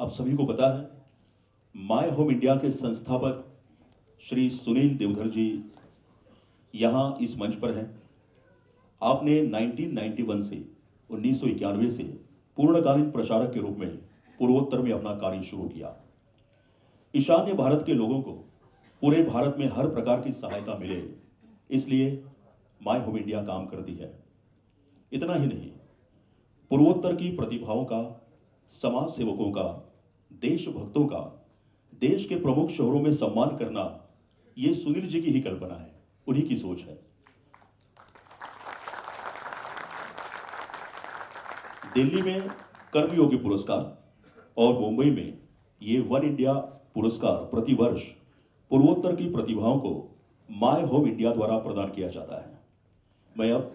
आप सभी को पता है, माय होम इंडिया के संस्थापक श्री सुनील देवधर जी यहाँ इस मंच पर हैं। आपने 1991 से 1991 से पूर्णकालीन प्रचारक के रूप में पूर्वोत्तर में अपना कार्य शुरू किया। ईशान्य भारत के लोगों को पूरे भारत में हर प्रकार की सहायता मिले, इसलिए माय होम इंडिया काम करती है। इतना ही नहीं, पूर्वोत्तर की प्रतिभाओं का, समाज सेवकों का, देशभक्तों का देश के प्रमुख शहरों में सम्मान करना, ये सुनील जी की ही कल्पना है, उन्हीं की सोच है। दिल्ली में कर्मयोगी पुरस्कार और मुंबई में ये वन इंडिया पुरस्कार प्रतिवर्ष पूर्वोत्तर की प्रतिभाओं को माय होम इंडिया द्वारा प्रदान किया जाता है। मैं अब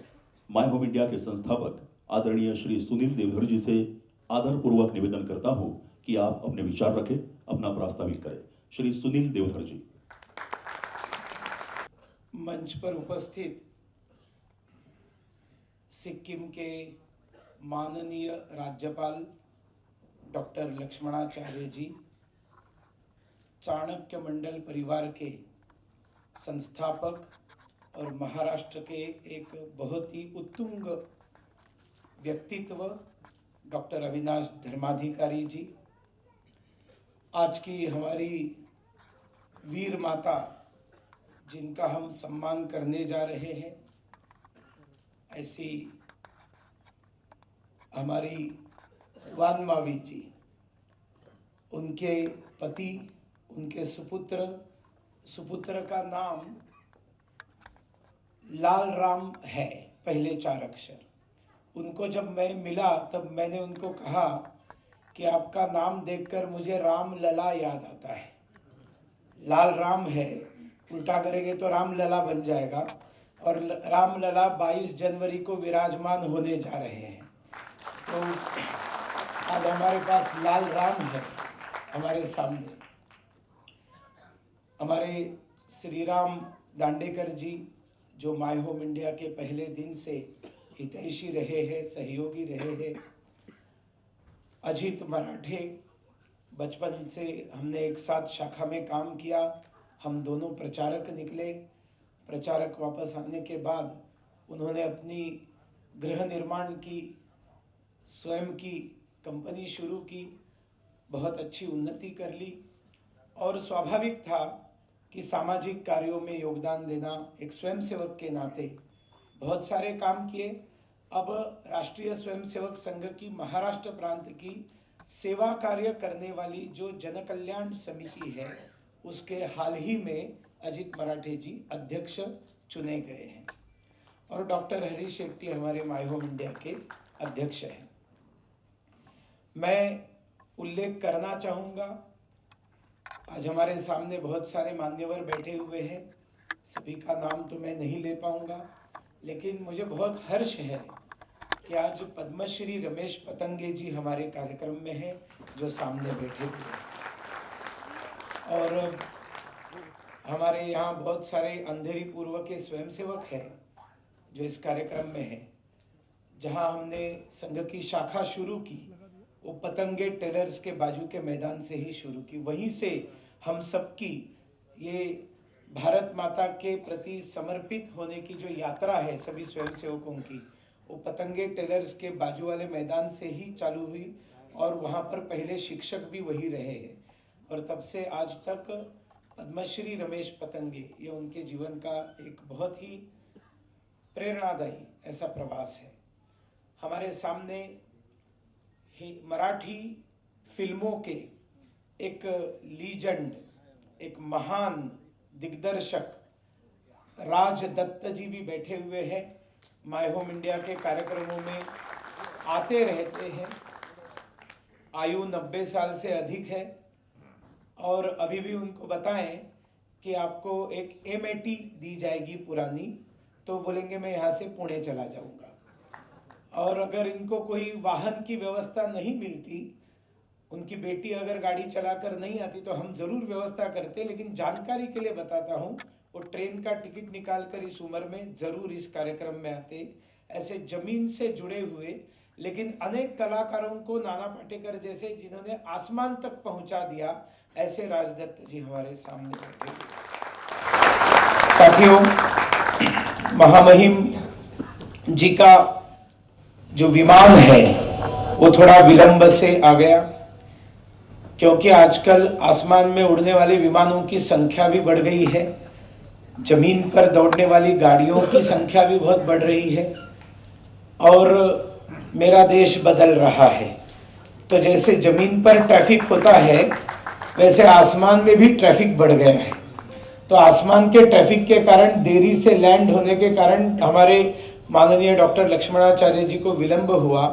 माय होम इंडिया के संस्थापक आदरणीय श्री सुनील देवधर जी से आदरपूर्वक निवेदन करता हूं कि आप अपने विचार रखें, अपना प्रास्ताविक करें। श्री सुनील देवधर जी। मंच पर उपस्थित सिक्किम के माननीय राज्यपाल डॉक्टर लक्ष्मणाचार्य जी, चाणक्य मंडल परिवार के संस्थापक और महाराष्ट्र के एक बहुत ही उत्तुंग व्यक्तित्व डॉक्टर अविनाश धर्माधिकारी जी, आज की हमारी वीर माता जिनका हम सम्मान करने जा रहे हैं, ऐसी हमारी वान मावी जी, उनके पति, उनके सुपुत्र का नाम लाल राम है, पहले 4 अक्षर। उनको जब मैं मिला तब मैंने उनको कहा कि आपका नाम देखकर मुझे राम लला याद आता है। लाल राम है, उल्टा करेंगे तो राम लला बन जाएगा, और राम लला 22 जनवरी को विराजमान होने जा रहे हैं। तो आज हमारे पास लाल राम है हमारे सामने। हमारे श्री राम दांडेकर जी, जो माय होम इंडिया के पहले दिन से हितैषी रहे हैं, सहयोगी रहे हैं। अजीत मराठे, बचपन से हमने एक साथ शाखा में काम किया, हम दोनों प्रचारक निकले। प्रचारक वापस आने के बाद उन्होंने अपनी गृह निर्माण की, स्वयं की कंपनी शुरू की, बहुत अच्छी उन्नति कर ली, और स्वाभाविक था कि सामाजिक कार्यों में योगदान देना, एक स्वयंसेवक के नाते बहुत सारे काम किए। अब राष्ट्रीय स्वयंसेवक संघ की महाराष्ट्र प्रांत की सेवा कार्य करने वाली जो जन कल्याण समिति है, उसके हाल ही में अजीत मराठे जी अध्यक्ष चुने गए हैं, और डॉक्टर हरीश शेट्टी हमारे माय होम इंडिया के अध्यक्ष हैं। मैं उल्लेख करना चाहूँगा, आज हमारे सामने बहुत सारे मान्यवर बैठे हुए हैं, सभी का नाम तो मैं नहीं ले पाऊँगा, लेकिन मुझे बहुत हर्ष है कि आज पद्मश्री रमेश पतंगे जी हमारे कार्यक्रम में हैं, जो सामने बैठे हुए हैं। और हमारे यहाँ बहुत सारे अंधेरी पूर्व के स्वयंसेवक हैं जो इस कार्यक्रम में हैं। जहाँ हमने संघ की शाखा शुरू की, वो पतंगे टेलर्स के बाजू के मैदान से ही शुरू की। वहीं से हम सबकी ये भारत माता के प्रति समर्पित होने की जो यात्रा है सभी स्वयंसेवकों की, वो पतंगे टेलर्स के बाजू वाले मैदान से ही चालू हुई, और वहाँ पर पहले शिक्षक भी वही रहे हैं, और तब से आज तक पद्मश्री रमेश पतंगे, ये उनके जीवन का एक बहुत ही प्रेरणादायी ऐसा प्रवास है। हमारे सामने ही मराठी फिल्मों के एक लीजेंड, एक महान दिग्दर्शक राज दत्त जी भी बैठे हुए हैं, माय होम इंडिया के कार्यक्रमों में आते रहते हैं। आयु 90 साल से अधिक है, और अभी भी उनको बताएं कि आपको एक एमएटी दी जाएगी पुरानी, तो बोलेंगे मैं यहाँ से पुणे चला जाऊँगा। और अगर इनको कोई वाहन की व्यवस्था नहीं मिलती, उनकी बेटी अगर गाड़ी चलाकर नहीं आती, तो हम ज़रूर व्यवस्था करते, लेकिन जानकारी के लिए बताता हूँ, वो ट्रेन का टिकट निकाल कर इस उम्र में ज़रूर इस कार्यक्रम में आते। ऐसे ज़मीन से जुड़े हुए लेकिन अनेक कलाकारों को नाना पाटेकर जैसे जिन्होंने आसमान तक पहुंचा दिया, ऐसे राजदत्त जी हमारे सामने बैठे। साथियों, महामहिम जी का जो विमान है वो थोड़ा विलंब से आ गया, क्योंकि आजकल आसमान में उड़ने वाले विमानों की संख्या भी बढ़ गई है, जमीन पर दौड़ने वाली गाड़ियों की संख्या भी बहुत बढ़ रही है और मेरा देश बदल रहा है। तो जैसे जमीन पर ट्रैफिक होता है वैसे आसमान में भी ट्रैफिक बढ़ गया है। तो आसमान के ट्रैफिक के कारण, देरी से लैंड होने के कारण हमारे माननीय डॉक्टर लक्ष्मणाचार्य जी को विलंब हुआ,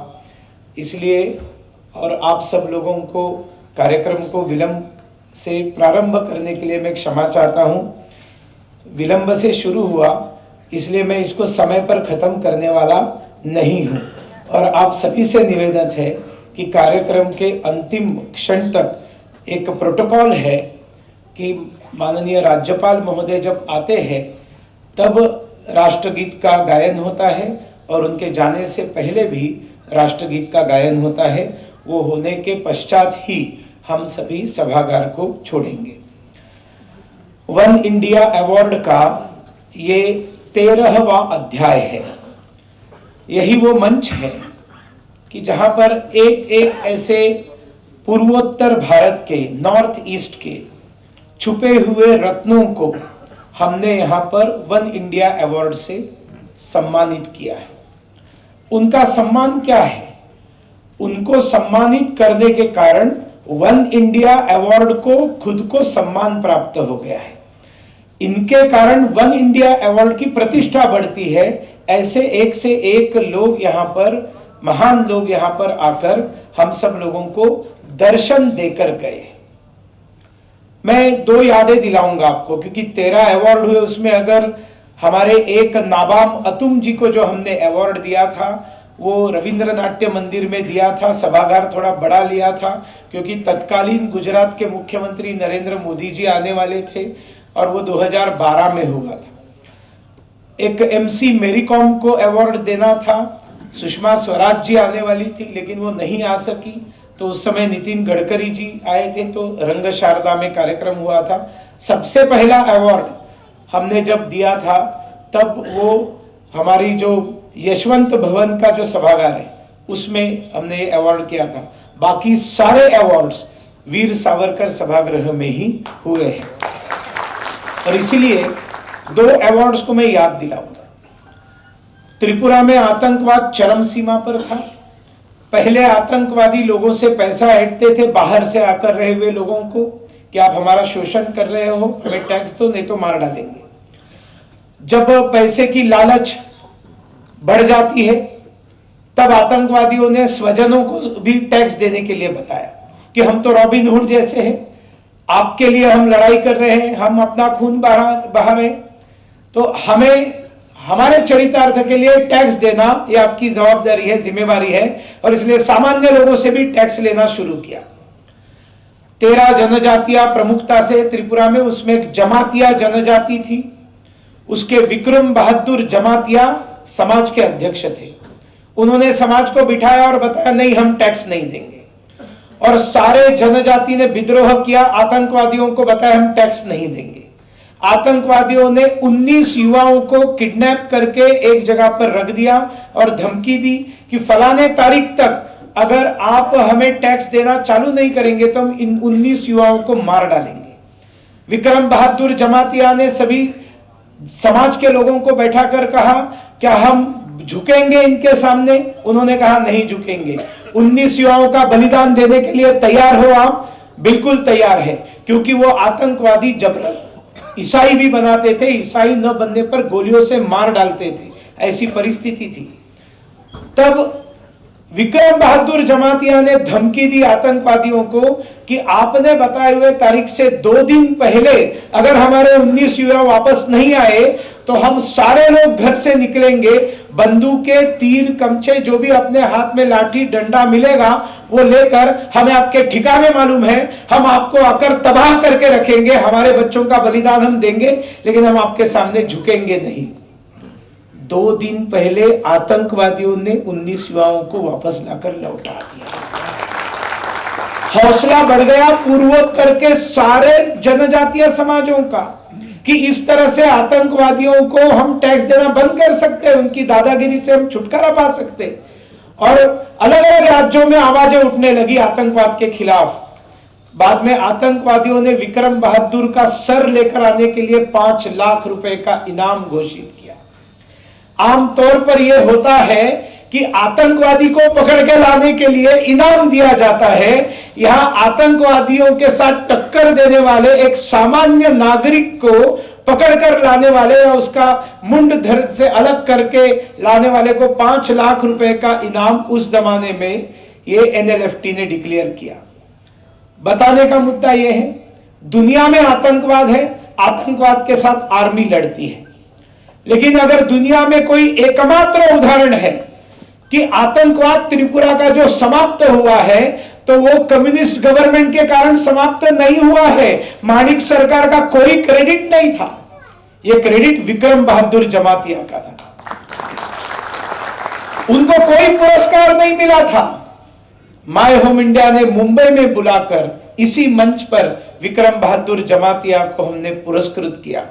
इसलिए और आप सब लोगों को कार्यक्रम को विलंब से प्रारंभ करने के लिए मैं क्षमा चाहता हूँ। विलंब से शुरू हुआ इसलिए मैं इसको समय पर ख़त्म करने वाला नहीं हूँ और आप सभी से निवेदन है कि कार्यक्रम के अंतिम क्षण तक एक प्रोटोकॉल है कि माननीय राज्यपाल महोदय जब आते हैं तब राष्ट्रगीत का गायन होता है और उनके जाने से पहले भी राष्ट्रगीत का गायन होता है। वो होने के पश्चात ही हम सभी सभागार को छोड़ेंगे। वन इंडिया अवार्ड का ये 13वां अध्याय है। यही वो मंच है कि जहां पर एक एक ऐसे पूर्वोत्तर भारत के, नॉर्थ ईस्ट के छुपे हुए रत्नों को हमने यहाँ पर वन इंडिया अवार्ड से सम्मानित किया है। उनका सम्मान क्या है? उनको सम्मानित करने के कारण वन इंडिया अवार्ड को खुद को सम्मान प्राप्त हो गया है। इनके कारण वन इंडिया अवार्ड की प्रतिष्ठा बढ़ती है। ऐसे एक से एक लोग यहाँ पर, महान लोग यहाँ पर आकर हम सब लोगों को दर्शन देकर गए। मैं 2 यादें दिलाऊंगा आपको, क्योंकि 13 अवार्ड हुए, उसमें अगर हमारे एक नाबाम अतुम जी को जो हमने अवार्ड दिया था वो रविंद्र नाट्य मंदिर में दिया था, सभागार थोड़ा बड़ा लिया था क्योंकि तत्कालीन गुजरात के मुख्यमंत्री नरेंद्र मोदी जी आने वाले थे और वो 2012 में हुआ था। एक MC मेरी कॉम को अवार्ड देना था, सुषमा स्वराज जी आने वाली थी लेकिन वो नहीं आ सकी, तो उस समय नितिन गडकरी जी आए थे तो रंग शारदा में कार्यक्रम हुआ था। सबसे पहला अवार्ड हमने जब दिया था तब वो हमारी जो यशवंत भवन का जो सभागार है उसमें हमने अवार्ड किया था। बाकी सारे अवार्ड्स वीर सावरकर सभागृह में ही हुए हैं और इसीलिए 2 अवार्ड्स को मैं याद दिलाऊंगा। त्रिपुरा में आतंकवाद चरम सीमा पर था। पहले आतंकवादी लोगों से पैसा ऐंठते थे, बाहर से आकर रहे हुए लोगों को, कि आप हमारा शोषण कर रहे हो, हमें टैक्स दो नहीं तो मार डालेंगे। जब पैसे की लालच बढ़ जाती है तब आतंकवादियों ने स्वजनों को भी टैक्स देने के लिए बताया कि हम तो रॉबिन हुड जैसे हैं, आपके लिए हम लड़ाई कर रहे हैं, हम अपना खून बहा रहे हैं, तो हमें हमारे चरितार्थ के लिए टैक्स देना ये आपकी जवाबदारी है, जिम्मेवारी है। और इसलिए सामान्य लोगों से भी टैक्स लेना शुरू किया। 13 जनजातियां प्रमुखता से त्रिपुरा में, उसमें एक जमातिया जनजाति थी, उसके विक्रम बहादुर जमातिया समाज के अध्यक्ष थे। उन्होंने समाज को बिठाया और बताया नहीं हम टैक्स नहीं देंगे, और सारे जनजाति ने विद्रोह किया, आतंकवादियों को बताया हम टैक्स नहीं देंगे। आतंकवादियों ने 19 युवाओं को किडनैप करके एक जगह पर रख दिया और धमकी दी कि फलाने तारीख तक अगर आप हमें टैक्स देना चालू नहीं करेंगे तो हम इन 19 युवाओं को मार डालेंगे। विक्रम बहादुर जमातिया ने सभी समाज के लोगों को बैठाकर कहा क्या हम झुकेंगे इनके सामने? उन्होंने कहा नहीं झुकेंगे। 19 युवाओं का बलिदान देने के लिए तैयार हो आप? बिल्कुल तैयार है, क्योंकि वो आतंकवादी जबरन ईसाई भी बनाते थे, ईसाई न बनने पर गोलियों से मार डालते थे, ऐसी परिस्थिति थी। तब विक्रम बहादुर जमातिया ने धमकी दी आतंकवादियों को कि आपने बताए हुए तारीख से 2 दिन पहले अगर हमारे 19 युवा वापस नहीं आए तो हम सारे लोग घर से निकलेंगे, बंदूकें, तीर, कमचे, जो भी अपने हाथ में लाठी डंडा मिलेगा वो लेकर, हमें आपके ठिकाने मालूम है, हम आपको आकर तबाह करके रखेंगे, हमारे बच्चों का बलिदान हम देंगे लेकिन हम आपके सामने झुकेंगे नहीं। 2 दिन पहले आतंकवादियों ने 19 युवाओं को वापस लाकर लौटा दिया। हौसला बढ़ गया पूर्वोत्तर के सारे जनजातीय समाजों का कि इस तरह से आतंकवादियों को हम टैक्स देना बंद कर सकते हैं, उनकी दादागिरी से हम छुटकारा पा सकते हैं। और अलग अलग राज्यों में आवाजें उठने लगी आतंकवाद के खिलाफ। बाद में आतंकवादियों ने विक्रम बहादुर का सर लेकर आने के लिए 5 लाख रुपए का इनाम घोषित किया। आमतौर पर यह होता है कि आतंकवादी को पकड़ के लाने के लिए इनाम दिया जाता है। यहां आतंकवादियों के साथ टक्कर देने वाले एक सामान्य नागरिक को पकड़कर लाने वाले या उसका मुंड धड़ से अलग करके लाने वाले को 5 लाख रुपए का इनाम उस जमाने में ये एनएलएफटी ने डिक्लेयर किया। बताने का मुद्दा यह है, दुनिया में आतंकवाद है, आतंकवाद के साथ आर्मी लड़ती है। लेकिन अगर दुनिया में कोई एकमात्र उदाहरण है कि आतंकवाद त्रिपुरा का जो समाप्त हुआ है, तो वो कम्युनिस्ट गवर्नमेंट के कारण समाप्त नहीं हुआ है। माणिक सरकार का कोई क्रेडिट नहीं था, ये क्रेडिट विक्रम बहादुर जमातिया का था। उनको कोई पुरस्कार नहीं मिला था। माय होम इंडिया ने मुंबई में बुलाकर इसी मंच पर विक्रम बहादुर जमातिया को हमने पुरस्कृत किया।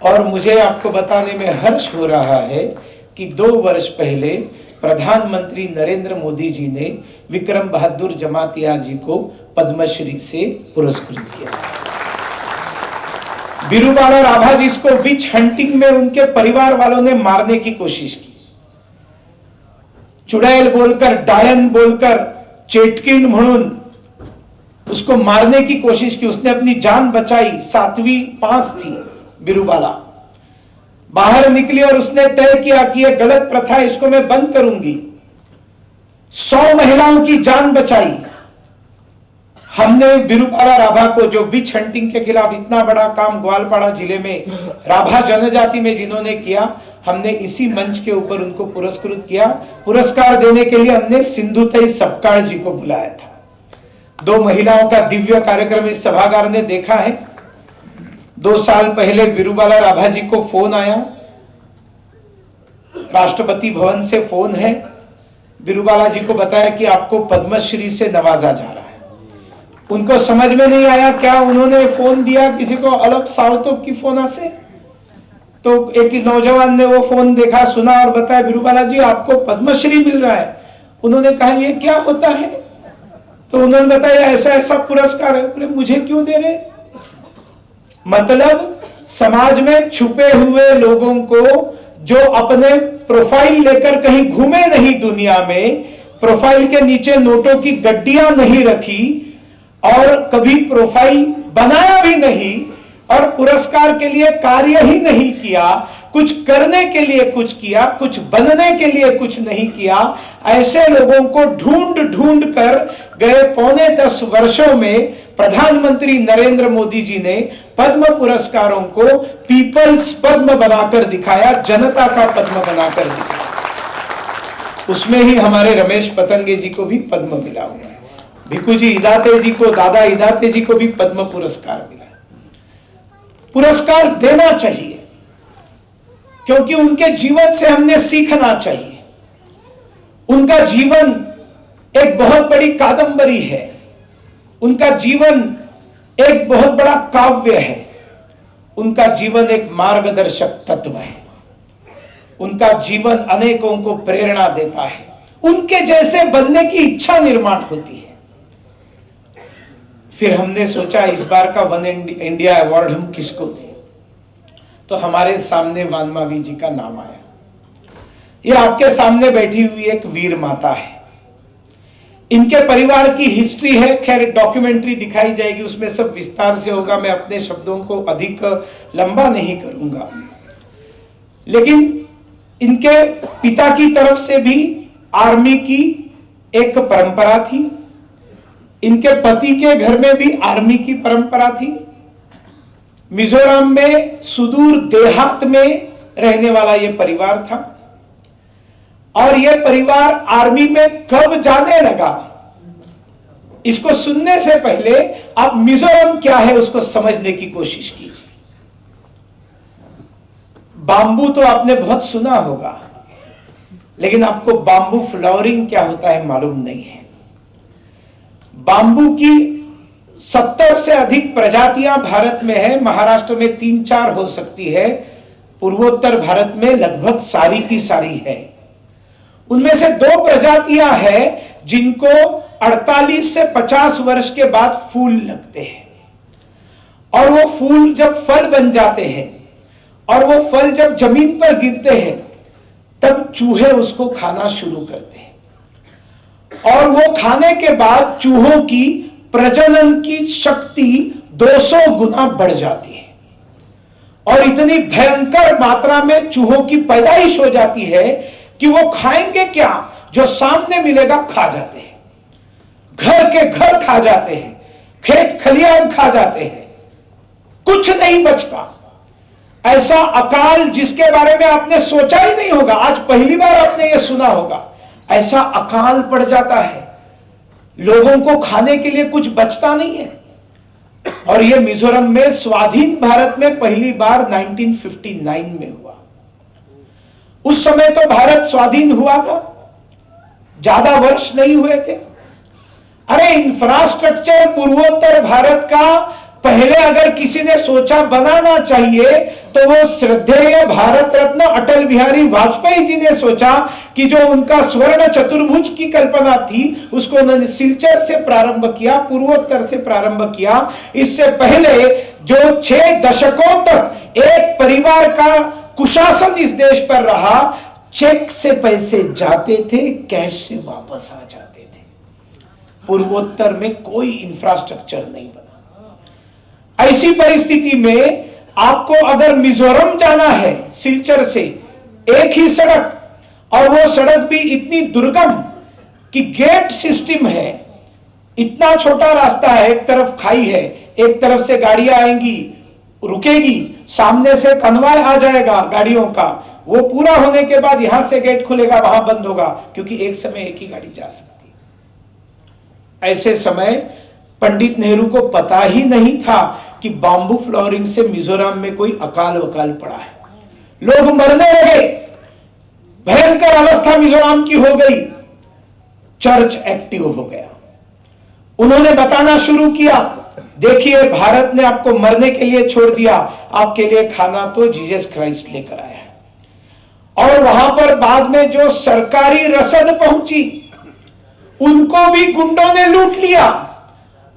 और मुझे आपको बताने में हर्ष हो रहा है कि 2 वर्ष पहले प्रधानमंत्री नरेंद्र मोदी जी ने विक्रम बहादुर जमातिया जी को पद्मश्री से पुरस्कृत किया। बिरूबाला राभा जी को विच हंटिंग में उनके परिवार वालों ने मारने की कोशिश की। चुड़ैल बोलकर, डायन बोलकर, चेटकिंड म्हणून उसको मारने की कोशिश की। उसने अपनी जान बचाई। 7वीं पास थी बिरूबाला, बाहर निकली और उसने तय किया कि यह गलत प्रथा है, इसको मैं बंद करूंगी। 100 महिलाओं की जान बचाई। हमने बिरूबाला राभा को, जो विच हंटिंग के खिलाफ इतना बड़ा काम ग्वालपाड़ा जिले में राभा जनजाति में जिन्होंने किया, हमने इसी मंच के ऊपर उनको पुरस्कृत किया। पुरस्कार देने के लिए हमने सिंधुताई सपकाळ जी को बुलाया था। 2 महिलाओं का दिव्य कार्यक्रम इस सभागार ने देखा है। 2 साल पहले बिरूबाला राभा जी को फोन आया, राष्ट्रपति भवन से फोन है। बिरूबाला जी को बताया कि आपको पद्मश्री से नवाजा जा रहा है। उनको समझ में नहीं आया क्या उन्होंने फोन दिया किसी को अलग साउथों की फोना से। तो एक नौजवान ने वो फोन देखा, सुना और बताया बिरूबाला जी आपको पद्मश्री मिल रहा है। उन्होंने कहा ये क्या होता है? तो उन्होंने बताया ऐसा ऐसा पुरस्कार है। बोले मुझे क्यों दे रहे? मतलब समाज में छुपे हुए लोगों को, जो अपने प्रोफाइल लेकर कहीं घूमे नहीं दुनिया में, प्रोफाइल के नीचे नोटों की गड्डियां नहीं रखी और कभी प्रोफाइल बनाया भी नहीं और पुरस्कार के लिए कार्य ही नहीं किया, कुछ करने के लिए कुछ किया, कुछ बनने के लिए कुछ नहीं किया, ऐसे लोगों को ढूंढ ढूंढ कर गए 10 वर्षों में प्रधानमंत्री नरेंद्र मोदी जी ने पद्म पुरस्कारों को पीपल्स पद्म बनाकर दिखाया, जनता का पद्म बनाकर दिखाया। उसमें ही हमारे रमेश पतंगे जी को भी पद्म मिला हुआ है। भिक्खूजी इदाते जी को, दादा इदाते जी को भी पद्म पुरस्कार मिला। पुरस्कार देना चाहिए क्योंकि उनके जीवन से हमने सीखना चाहिए। उनका जीवन एक बहुत बड़ी कादंबरी है, उनका जीवन एक बहुत बड़ा काव्य है, उनका जीवन एक मार्गदर्शक तत्व है, उनका जीवन अनेकों को प्रेरणा देता है, उनके जैसे बनने की इच्छा निर्माण होती है। फिर हमने सोचा इस बार का वन इंडिया अवार्ड हम किसको दें, तो हमारे सामने वानमावी जी का नाम आया। ये आपके सामने बैठी हुई एक वीर माता है। इनके परिवार की हिस्ट्री है, खैर डॉक्यूमेंट्री दिखाई जाएगी, उसमें सब विस्तार से होगा, मैं अपने शब्दों को अधिक लंबा नहीं करूंगा। लेकिन इनके पिता की तरफ से भी आर्मी की एक परंपरा थी, इनके पति के घर में भी आर्मी की परंपरा थी। मिजोरम में सुदूर देहात में रहने वाला यह परिवार था और यह परिवार आर्मी में कब जाने लगा, इसको सुनने से पहले आप मिजोरम क्या है उसको समझने की कोशिश कीजिए। बांबू तो आपने बहुत सुना होगा, लेकिन आपको बांबू फ्लावरिंग क्या होता है मालूम नहीं है। बांबू की 70 से अधिक प्रजातियां भारत में है। महाराष्ट्र में 3-4 हो सकती है, पूर्वोत्तर भारत में लगभग सारी की सारी है। उनमें से 2 प्रजातियां हैं जिनको 48 से 50 वर्ष के बाद फूल लगते हैं, और वो फूल जब फल बन जाते हैं और वो फल जब जमीन पर गिरते हैं तब चूहे उसको खाना शुरू करते हैं, और वो खाने के बाद चूहों की प्रजनन की शक्ति 200 गुना बढ़ जाती है, और इतनी भयंकर मात्रा में चूहों की पैदाइश हो जाती है कि वो खाएंगे क्या, जो सामने मिलेगा खा जाते हैं, घर के घर खा जाते हैं, खेत खलियान खा जाते हैं, कुछ नहीं बचता। ऐसा अकाल जिसके बारे में आपने सोचा ही नहीं होगा, आज पहली बार आपने ये सुना होगा, ऐसा अकाल पड़ जाता है, लोगों को खाने के लिए कुछ बचता नहीं है। और ये मिजोरम में स्वाधीन भारत में पहली बार 1959 में हुआ। उस समय तो भारत स्वाधीन हुआ था, ज्यादा वर्ष नहीं हुए थे। अरे इंफ्रास्ट्रक्चर पूर्वोत्तर भारत का पहले अगर किसी ने सोचा बनाना चाहिए तो वो श्रद्धेय भारत रत्न अटल बिहारी वाजपेयी जी ने सोचा कि जो उनका स्वर्ण चतुर्भुज की कल्पना थी उसको उन्होंने सिलचर से प्रारंभ किया, पूर्वोत्तर से प्रारंभ किया। इससे पहले जो 6 दशकों तक एक परिवार का कुशासन इस देश पर रहा, चेक से पैसे जाते थे, कैश से वापस आ जाते थे। पूर्वोत्तर में कोई इंफ्रास्ट्रक्चर नहीं बना। ऐसी परिस्थिति में आपको अगर मिजोरम जाना है सिलचर से, एक ही सड़क, और वो सड़क भी इतनी दुर्गम कि गेट सिस्टम है, इतना छोटा रास्ता है, एक तरफ खाई है, एक तरफ से गाड़ियां आएंगी, रुकेगी, सामने से कन्वाय आ जाएगा गाड़ियों का, वो पूरा होने के बाद यहां से गेट खुलेगा, वहां बंद होगा, क्योंकि एक समय एक ही गाड़ी जा सकती है। ऐसे समय पंडित नेहरू को पता ही नहीं था कि बांबू फ्लावरिंग से मिजोरम में कोई अकाल वकाल पड़ा है। लोग मरने लगे, भयंकर अवस्था मिजोरम की हो गई। चर्च एक्टिव हो गया, उन्होंने बताना शुरू किया, देखिए भारत ने आपको मरने के लिए छोड़ दिया, आपके लिए खाना तो जीसस क्राइस्ट लेकर आया है। और वहां पर बाद में जो सरकारी रसद पहुंची उनको भी गुंडों ने लूट लिया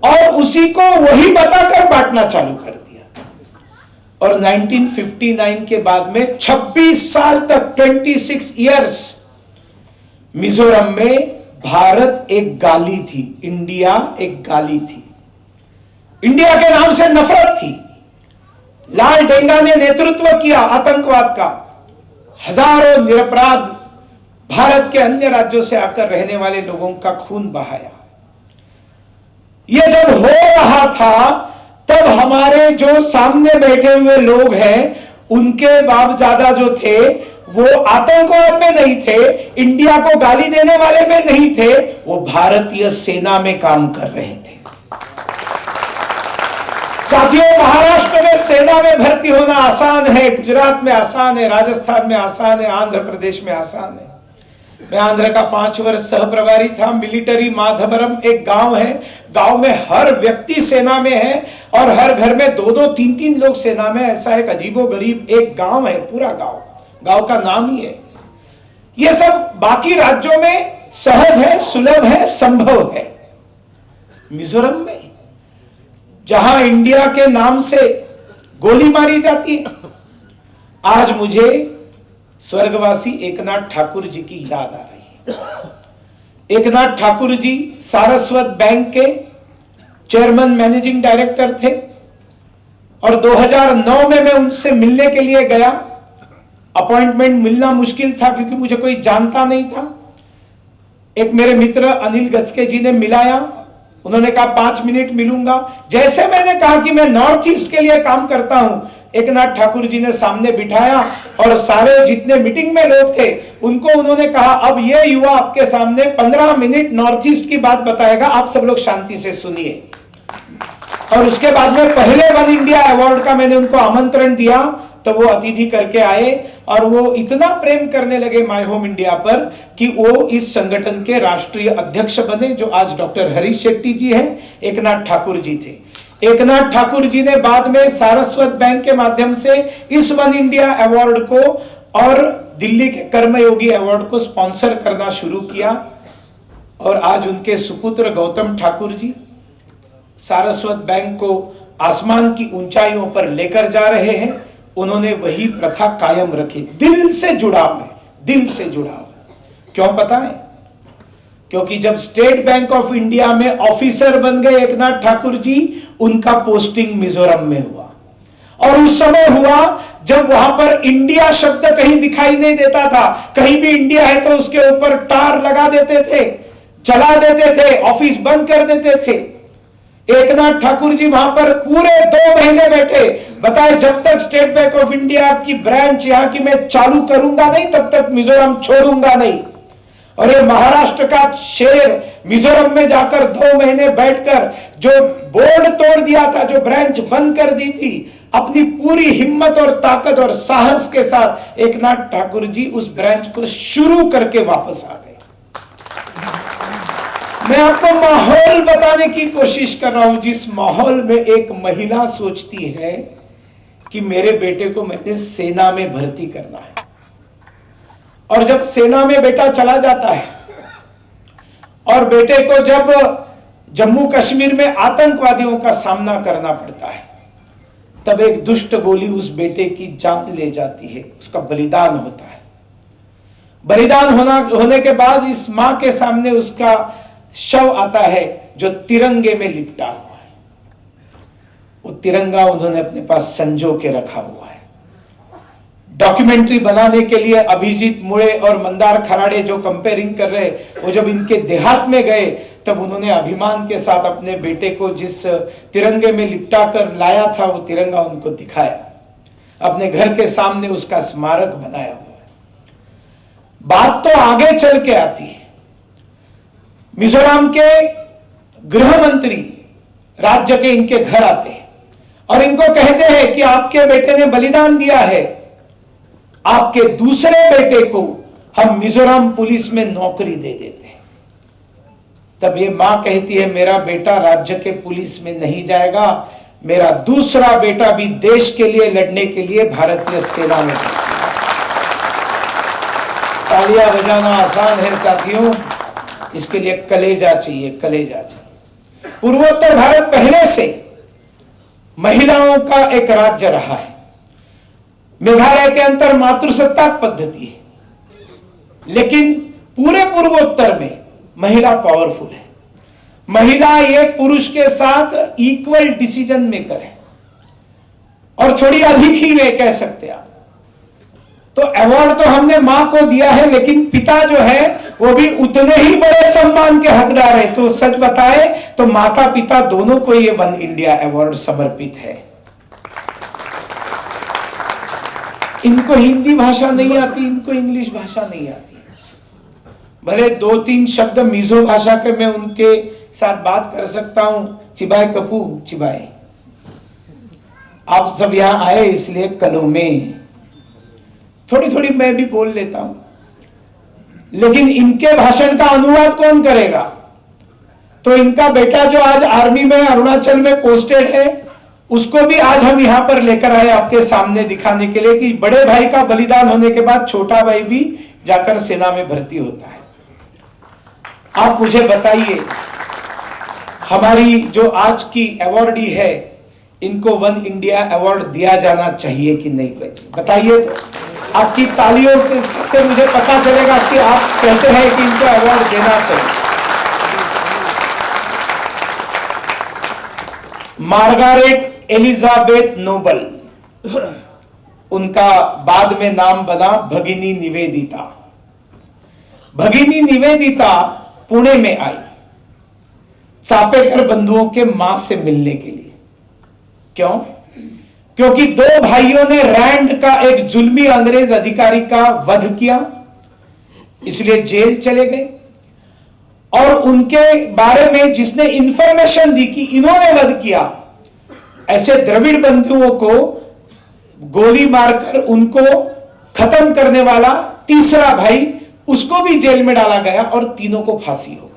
और उसी को वही बताकर बांटना चालू कर दिया। और 1959 के बाद में 26 साल तक, 26 इयर्स, मिजोरम में भारत एक गाली थी, इंडिया एक गाली थी, इंडिया के नाम से नफरत थी। लाल डेंगा ने नेतृत्व किया आतंकवाद का, हजारों निरपराध भारत के अन्य राज्यों से आकर रहने वाले लोगों का खून बहाया। ये जब हो रहा था तब हमारे जो सामने बैठे हुए लोग हैं उनके बाप दादा जो थे वो आतंकवाद में नहीं थे, इंडिया को गाली देने वाले में नहीं थे, वो भारतीय सेना में काम कर रहे थे। साथियों, महाराष्ट्र में सेना में भर्ती होना आसान है, गुजरात में आसान है, राजस्थान में आसान है, आंध्र प्रदेश में आसान है। मैं आंध्र का 5 वर्ष सह प्रभारी था। मिलिट्री माधवरम एक गांव है, गांव में हर व्यक्ति सेना में है और हर घर में 2-2, 3-3 लोग सेना में। ऐसा एक अजीबोगरीब एक गांव है, पूरा गांव का नाम ही है। ये सब बाकी राज्यों में सहज है, सुलभ है, संभव है। मिजोरम में जहां इंडिया के नाम से गोली मारी जाती है, आज मुझे स्वर्गवासी एकनाथ ठाकुर जी की याद आ रही है। एकनाथ ठाकुर जी सारस्वत बैंक के चेयरमैन मैनेजिंग डायरेक्टर थे और 2009 में मैं उनसे मिलने के लिए गया। अपॉइंटमेंट मिलना मुश्किल था क्योंकि मुझे कोई जानता नहीं था। एक मेरे मित्र अनिल गचके जी ने मिलाया, उन्होंने कहा 5 मिनट मिलूंगा। जैसे मैंने कहा कि मैं नॉर्थ ईस्ट के लिए काम करता हूं, एकनाथ ठाकुर जी ने सामने बिठाया और सारे जितने मीटिंग में लोग थे उनको उन्होंने कहा, अब ये युवा आपके सामने 15 मिनट नॉर्थ ईस्ट की बात बताएगा, आप सब लोग शांति से सुनिए। और उसके बाद में पहले वन इंडिया अवार्ड का मैंने उनको आमंत्रण दिया। तो वो अतिथि करके आए और वो इतना प्रेम करने लगे माय होम इंडिया पर कि वो इस संगठन के राष्ट्रीय अध्यक्ष बने, जो आज डॉक्टर हरीश शेट्टी जी हैं, एकनाथ ठाकुर जी थे। एकनाथ ठाकुर जी ने बाद में सारस्वत बैंक के माध्यम से इस वन इंडिया अवार्ड को और दिल्ली के कर्मयोगी अवार्ड को स्पॉन्सर करना शुरू किया और आज उनके सुपुत्र गौतम ठाकुर जी सारस्वत बैंक को आसमान की ऊंचाइयों पर लेकर जा रहे हैं। उन्होंने वही प्रथा कायम रखी। दिल से जुड़ाव है, दिल से जुड़ाव। क्यों पता है? क्योंकि जब स्टेट बैंक ऑफ इंडिया में ऑफिसर बन गए एकनाथ ठाकुर जी, उनका पोस्टिंग मिजोरम में हुआ और उस समय हुआ जब वहां पर इंडिया शब्द कहीं दिखाई नहीं देता था। कहीं भी इंडिया है तो उसके ऊपर टार लगा देते थे, जला देते थे, ऑफिस बंद कर देते थे। एकनाथ ठाकुर जी वहां पर पूरे 2 महीने बैठे, बताए जब तक स्टेट बैंक ऑफ इंडिया की ब्रांच यहां की मैं चालू करूंगा नहीं, तब तक मिजोरम छोड़ूंगा नहीं। और ये महाराष्ट्र का शेर मिजोरम में जाकर 2 महीने बैठकर जो बोर्ड तोड़ दिया था, जो ब्रांच बंद कर दी थी, अपनी पूरी हिम्मत और ताकत और साहस के साथ एकनाथ ठाकुर जी उस ब्रांच को शुरू करके वापस आ गए। मैं आपको माहौल बताने की कोशिश कर रहा हूं, जिस माहौल में एक महिला सोचती है कि मेरे बेटे को मैंने सेना में भर्ती करना है, और जब सेना में बेटा चला जाता है और बेटे को जब जम्मू कश्मीर में आतंकवादियों का सामना करना पड़ता है, तब एक दुष्ट गोली उस बेटे की जान ले जाती है, उसका बलिदान होता है। बलिदान होने के बाद इस मां के सामने उसका शव आता है जो तिरंगे में लिपटा हुआ है। वो तिरंगा उन्होंने अपने पास संजो के रखा हुआ है। डॉक्यूमेंट्री बनाने के लिए अभिजीत मुळे और मंदार खराड़े जो कंपेयरिंग कर रहे, वो जब इनके देहात में गए तब उन्होंने अभिमान के साथ अपने बेटे को जिस तिरंगे में लिपटा कर लाया था, वो तिरंगा उनको दिखाया, अपने घर के सामने उसका स्मारक बनाया हुआ है। बात तो आगे चल के आती है। मिजोरम के गृह मंत्री राज्य के इनके घर आते हैं और इनको कहते हैं कि आपके बेटे ने बलिदान दिया है, आपके दूसरे बेटे को हम मिजोरम पुलिस में नौकरी दे देते हैं। तब ये मां कहती है, मेरा बेटा राज्य के पुलिस में नहीं जाएगा, मेरा दूसरा बेटा भी देश के लिए लड़ने के लिए भारतीय सेना में जाएगा। तालियां बजाना आसान है साथियों, इसके लिए कलेजा चाहिए, कलेजा चाहिए। पूर्वोत्तर भारत पहले से महिलाओं का एक राज्य रहा है। मेघालय के अंदर मातृसत्ताक पद्धति है, लेकिन पूरे पूर्वोत्तर में महिला पावरफुल है। महिला ये पुरुष के साथ इक्वल डिसीजन मेकर है और थोड़ी अधिक ही वे कह सकते हैं आप। तो अवार्ड तो हमने मां को दिया है, लेकिन पिता जो है वो भी उतने ही बड़े सम्मान के हकदार है। तो सच बताए तो माता पिता दोनों को ये वन इंडिया अवार्ड समर्पित है। इनको हिंदी भाषा नहीं आती, इनको इंग्लिश भाषा नहीं आती। भले 2-3 शब्द मिजो भाषा के मैं उनके साथ बात कर सकता हूं। चिबाय कपू चिबाय, आप सब यहां आए इसलिए कलो में थोड़ी थोड़ी मैं भी बोल लेता हूं, लेकिन इनके भाषण का अनुवाद कौन करेगा? तो इनका बेटा जो आज आर्मी में अरुणाचल में पोस्टेड है, उसको भी आज हम यहां पर लेकर आए आपके सामने दिखाने के लिए कि बड़े भाई का बलिदान होने के बाद छोटा भाई भी जाकर सेना में भर्ती होता है। आप मुझे बताइए, हमारी जो आज की अवार्डी है, इनको वन इंडिया अवार्ड दिया जाना चाहिए कि नहीं? बताइए तो। आपकी तालियों से मुझे पता चलेगा कि आप कहते हैं कि इनको अवार्ड देना चाहिए। मार्गारेट एलिजाबेथ नोबल, उनका बाद में नाम बना भगिनी निवेदिता। भगिनी निवेदिता पुणे में आई चापेकर बंधुओं के मां से मिलने के लिए। क्यों? क्योंकि 2 भाइयों ने रैंड का एक जुल्मी अंग्रेज अधिकारी का वध किया, इसलिए जेल चले गए। और उनके बारे में जिसने इंफॉर्मेशन दी कि इन्होंने वध किया, ऐसे द्रविड़ बंधुओं को गोली मारकर उनको खत्म करने वाला तीसरा भाई, उसको भी जेल में डाला गया और तीनों को फांसी हो गई।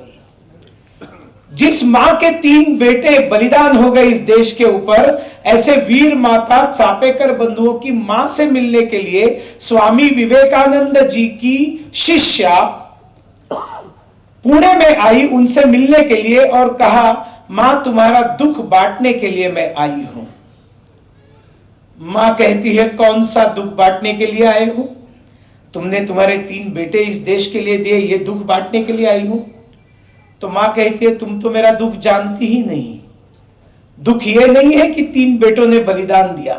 जिस मां के 3 बेटे बलिदान हो गए इस देश के ऊपर, ऐसे वीर माता चापेकर बंधुओं की मां से मिलने के लिए स्वामी विवेकानंद जी की शिष्या पुणे में आई, उनसे मिलने के लिए, और कहा मां तुम्हारा दुख बांटने के लिए मैं आई हूं। मां कहती है कौन सा दुख बांटने के लिए आए हो? तुमने तुम्हारे 3 बेटे इस देश के लिए दिए, ये दुख बांटने के लिए आई हूं। तो मां कहती है तुम तो मेरा दुख जानती ही नहीं। दुख ये नहीं है कि 3 बेटों ने बलिदान दिया,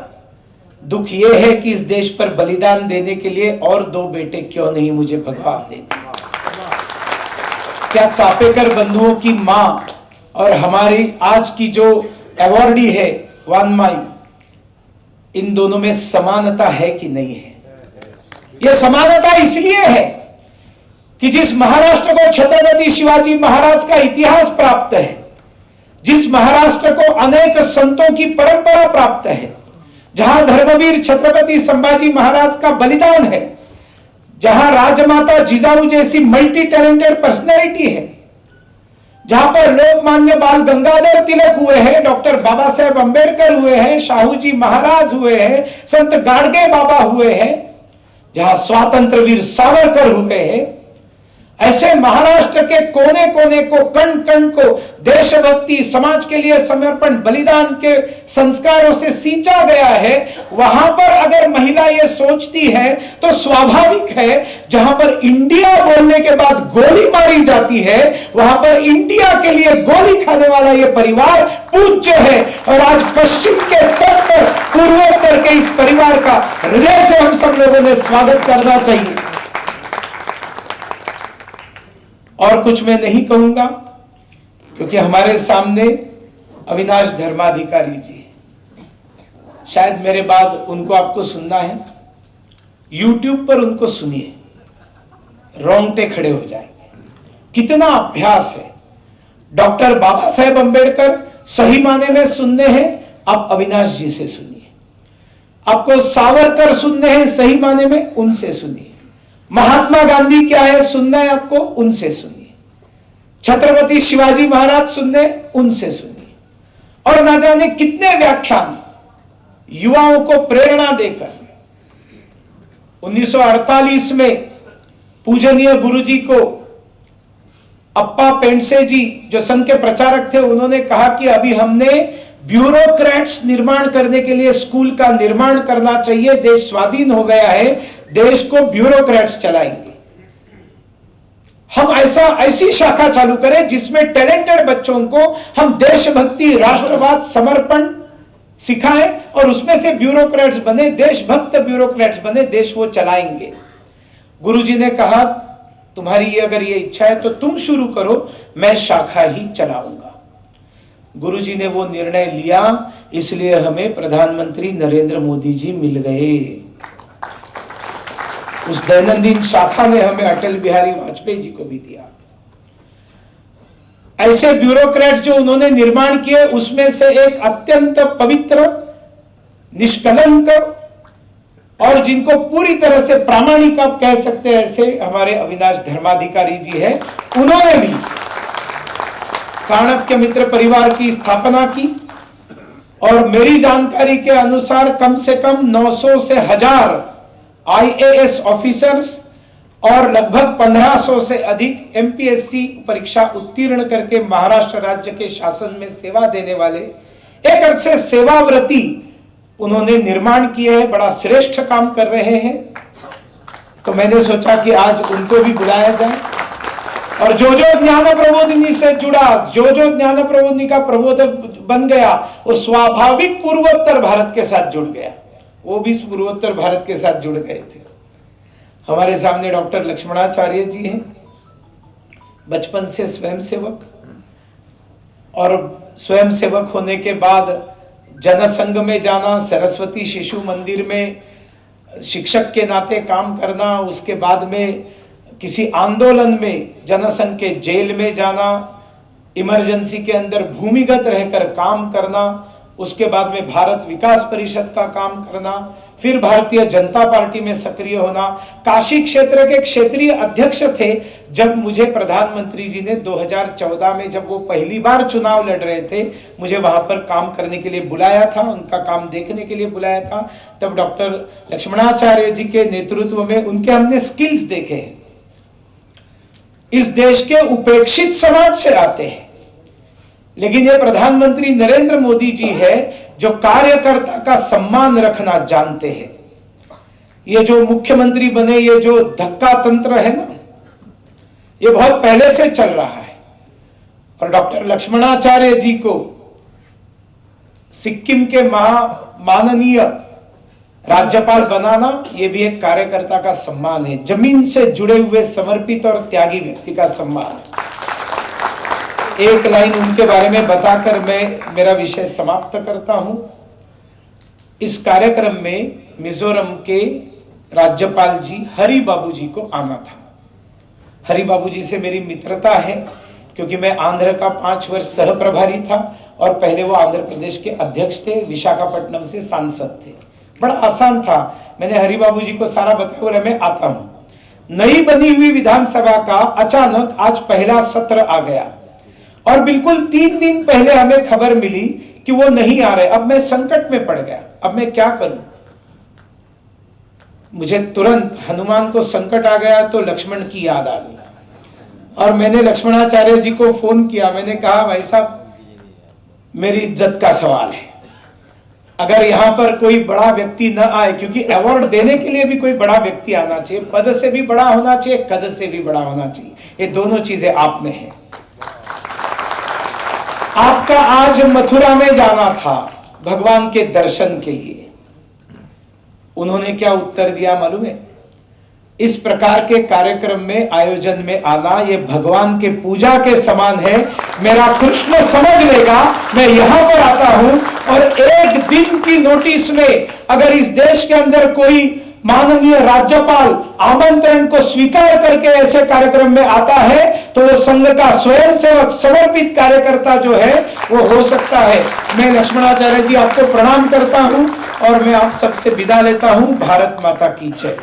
दुख ये है कि इस देश पर बलिदान देने के लिए और 2 बेटे क्यों नहीं मुझे भगवान दे दिए। क्या चापेकर बंधुओं की मां और हमारी आज की जो अवॉर्डी है वानमाई, इन दोनों में समानता है कि नहीं है? यह समानता इसलिए है कि जिस महाराष्ट्र को छत्रपति शिवाजी महाराज का इतिहास प्राप्त है, जिस महाराष्ट्र को अनेक संतों की परंपरा प्राप्त है, जहां धर्मवीर छत्रपति संभाजी महाराज का बलिदान है, जहां राजमाता जिजाऊ जैसी मल्टी टैलेंटेड पर्सनैलिटी है, जहां पर लोकमान्य बाल गंगाधर तिलक हुए हैं, डॉक्टर बाबा साहेब अंबेडकर हुए हैं, शाहू जी महाराज हुए हैं, संत गाडगे बाबा हुए हैं, जहां स्वातंत्र वीर सावरकर हुए हैं, ऐसे महाराष्ट्र के कोने कोने को, कण कण को देशभक्ति, समाज के लिए समर्पण, बलिदान के संस्कारों से सींचा गया है। वहां पर अगर महिला ये सोचती है तो स्वाभाविक है, जहां पर इंडिया बोलने के बाद गोली मारी जाती है, वहां पर इंडिया के लिए गोली खाने वाला ये परिवार पूज्य है। और आज पश्चिम के तट पर पूर्वोत्तर के इस परिवार का हृदय से हम सब लोगों ने स्वागत करना चाहिए। और कुछ मैं नहीं कहूंगा, क्योंकि हमारे सामने अविनाश धर्माधिकारी जी, शायद मेरे बाद उनको आपको सुनना है, YouTube पर उनको सुनिए, रोंगटे खड़े हो जाएंगे। कितना अभ्यास है। डॉक्टर बाबा साहेब अंबेडकर सही माने में सुनने हैं, आप अविनाश जी से सुनिए। आपको सावरकर सुनने हैं सही माने में, उनसे सुनिए। महात्मा गांधी क्या है सुनना है आपको, उनसे सुनिए। छत्रपति शिवाजी महाराज सुनने, उनसे सुनिए। और ना जाने कितने व्याख्यान युवाओं को प्रेरणा देकर 1948 में पूजनीय गुरुजी को अप्पा पेंडसे जी, जो संघ के प्रचारक थे, उन्होंने कहा कि अभी हमने ब्यूरोक्रेट्स निर्माण करने के लिए स्कूल का निर्माण करना चाहिए, देश स्वाधीन हो गया है, देश को ब्यूरोक्रेट्स चलाएंगे। हम ऐसी शाखा चालू करें जिसमें टैलेंटेड बच्चों को हम देशभक्ति, राष्ट्रवाद, समर्पण सिखाएं और उसमें से ब्यूरोक्रेट्स बने, देशभक्त ब्यूरोक्रेट्स बने, देश वो चलाएंगे। गुरुजी ने कहा तुम्हारी अगर ये इच्छा है तो तुम शुरू करो, मैं शाखा ही चलाऊंगा। गुरुजी ने वो निर्णय लिया, इसलिए हमें प्रधानमंत्री नरेंद्र मोदी जी मिल गए। उस दैनंदिन शाखा ने हमें अटल बिहारी वाजपेयी जी को भी दिया। ऐसे ब्यूरोक्रेट्स जो उन्होंने निर्माण किए, उसमें से एक अत्यंत पवित्र, निष्कलंक और जिनको पूरी तरह से प्रामाणिक आप कह सकते हैं, ऐसे हमारे अविनाश धर्माधिकारी जी हैं। उन्होंने भी चाणक्य मित्र परिवार की स्थापना की और मेरी जानकारी के अनुसार कम से कम 900 से 1000 IAS ऑफिसर्स और लगभग 1500 से अधिक MPSC परीक्षा उत्तीर्ण करके महाराष्ट्र राज्य के शासन में सेवा देने वाले एक अर्थ से सेवाव्रती उन्होंने निर्माण किए हैं। बड़ा श्रेष्ठ काम कर रहे हैं। तो मैंने सोचा कि आज उनको भी बुलाया जाए और जो ज्ञान प्रबोधिनी से जुड़ा, जो ज्ञान प्रबोधिनी का प्रबोधक बन गया, वो स्वाभाविक पूर्वोत्तर भारत के साथ जुड़ गया। वो भी पूर्वोत्तर भारत के साथ जुड़ गए थे। हमारे सामने डॉक्टर लक्ष्मणाचार्य जी हैं, बचपन से स्वयंसेवक, और स्वयंसेवक होने के बाद जनसंघ में जाना, सरस्वती शिशु मंदिर में शिक्षक के नाते काम करना, उसके बाद में किसी आंदोलन में जनसंघ के जेल में जाना, इमरजेंसी के अंदर भूमिगत रहकर काम करना, उसके बाद में भारत विकास परिषद का काम करना, फिर भारतीय जनता पार्टी में सक्रिय होना, काशी क्षेत्र के क्षेत्रीय अध्यक्ष थे जब मुझे प्रधानमंत्री जी ने 2014 में जब वो पहली बार चुनाव लड़ रहे थे, मुझे वहां पर काम करने के लिए बुलाया था, उनका काम देखने के लिए बुलाया था। तब डॉक्टर लक्ष्मणाचार्य जी के नेतृत्व में उनके हमने स्किल्स देखे। इस देश के उपेक्षित समाज से आते हैं, लेकिन ये प्रधानमंत्री नरेंद्र मोदी जी है जो कार्यकर्ता का सम्मान रखना जानते हैं। ये जो मुख्यमंत्री बने, ये जो धक्का तंत्र है ना, ये बहुत पहले से चल रहा है। और डॉक्टर लक्ष्मणाचार्य जी को सिक्किम के माननीय राज्यपाल बनाना, ये भी एक कार्यकर्ता का सम्मान है, जमीन से जुड़े हुए समर्पित और त्यागी व्यक्ति का सम्मान है। एक लाइन उनके बारे में बताकर मैं मेरा विषय समाप्त करता हूं। इस कार्यक्रम में मिजोरम के राज्यपाल जी हरि बाबू जी को आना था। हरि बाबू जी से मेरी मित्रता है क्योंकि मैं आंध्र का 5 वर्ष सह प्रभारी था और पहले वो आंध्र प्रदेश के अध्यक्ष थे, विशाखापट्टनम से सांसद थे। बड़ा आसान था, मैंने हरि बाबू जी को सारा बताया और मैं आता हूं। नई बनी हुई विधानसभा का अचानक आज पहला सत्र आ गया और बिल्कुल 3 दिन पहले हमें खबर मिली कि वो नहीं आ रहे। अब मैं संकट में पड़ गया, अब मैं क्या करूं। मुझे तुरंत हनुमान को संकट आ गया तो लक्ष्मण की याद आ गई और मैंने लक्ष्मणाचार्य जी को फोन किया। मैंने कहा भाई साहब, मेरी इज्जत का सवाल है, अगर यहां पर कोई बड़ा व्यक्ति न आए, क्योंकि अवार्ड देने के लिए भी कोई बड़ा व्यक्ति आना चाहिए, पद से भी बड़ा होना चाहिए, कद से भी बड़ा होना चाहिए, ये दोनों चीजें आप में है। आपका आज मथुरा में जाना था भगवान के दर्शन के लिए, उन्होंने क्या उत्तर दिया मालूम है? इस प्रकार के कार्यक्रम में आयोजन में आना ये भगवान के पूजा के समान है। मेरा कृष्ण समझ लेगा मैं यहां पर आता हूं और एक दिन की नोटिस में अगर इस देश के अंदर कोई माननीय राज्यपाल आमंत्रण को स्वीकार करके ऐसे कार्यक्रम में आता है तो वो संघ का स्वयंसेवक समर्पित कार्यकर्ता जो है वो हो सकता है। मैं लक्ष्मणाचार्य जी आपको प्रणाम करता हूं और मैं आप सबसे विदा लेता हूं। भारत माता की जय।